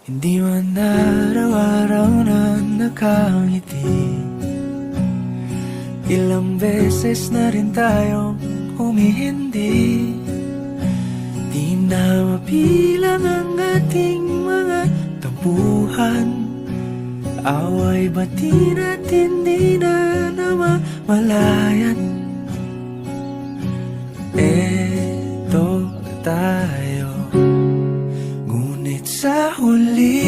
Hindi man araw-araw na nakangiti, ilang beses na rin tayong humihindi. Di na mabilang ang ating mga tampuhan, away bati natin di na namamalayan. Eto tayo, ngunit sa huli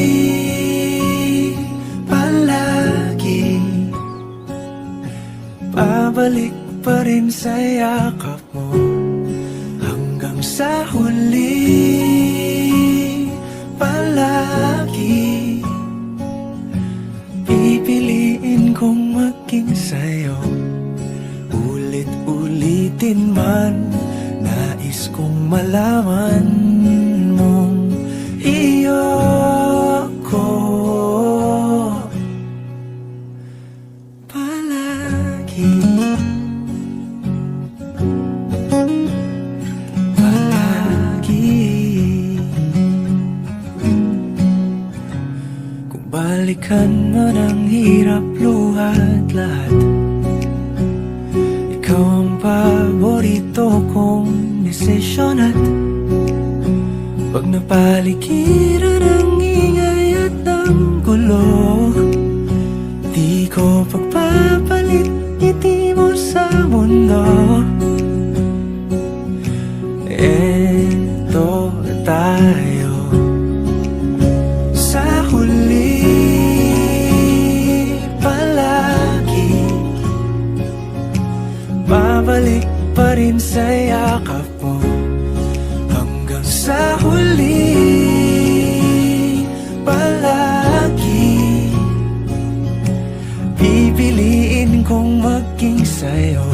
palagi pabalik pa rin sa yakap mo. Hanggang sa huli palagi pipiliin kong maging sa'yo. Ulit-ulitin man, nais kong malaman mong iyo ko palagi. Kung balikan man ang hirap, luha at lahat, ikaw ang paborito kong desisyon. At pag napaligiran ang ingay at ang gulo, di ko pagpapalit ngiti mo sa mundo. Eto tayo, sa huli palagi babalik pa rin sa yakap mo. Hanggang sa huli palagi pipiliin kong maging sa'yo.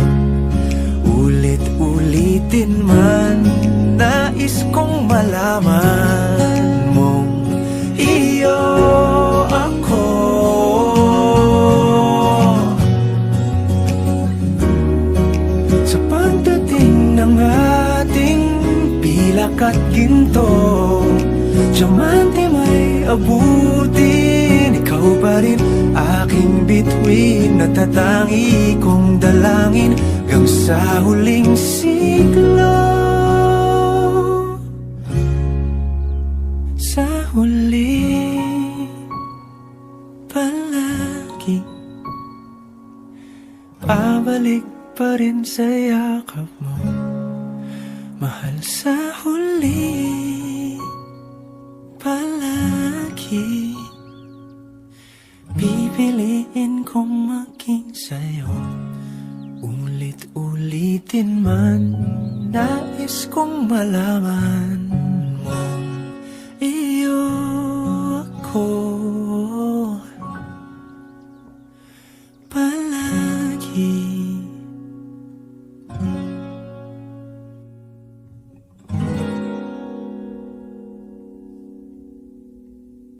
Ulit-ulitin man, nais kong malaman mong iyo ako. Sa pagdating ng ating pilak at ginto, diamante may abutin, ikaw pa rin aking bituin, natatangi kong dalangin hanggang sa huling siglo. Sa huli palagi pabalik pa rin sa yakap mo, mahal. Sa huli palagi pipiliin kong maging sa'yo. Ulit-ulitin man, nais kong malaman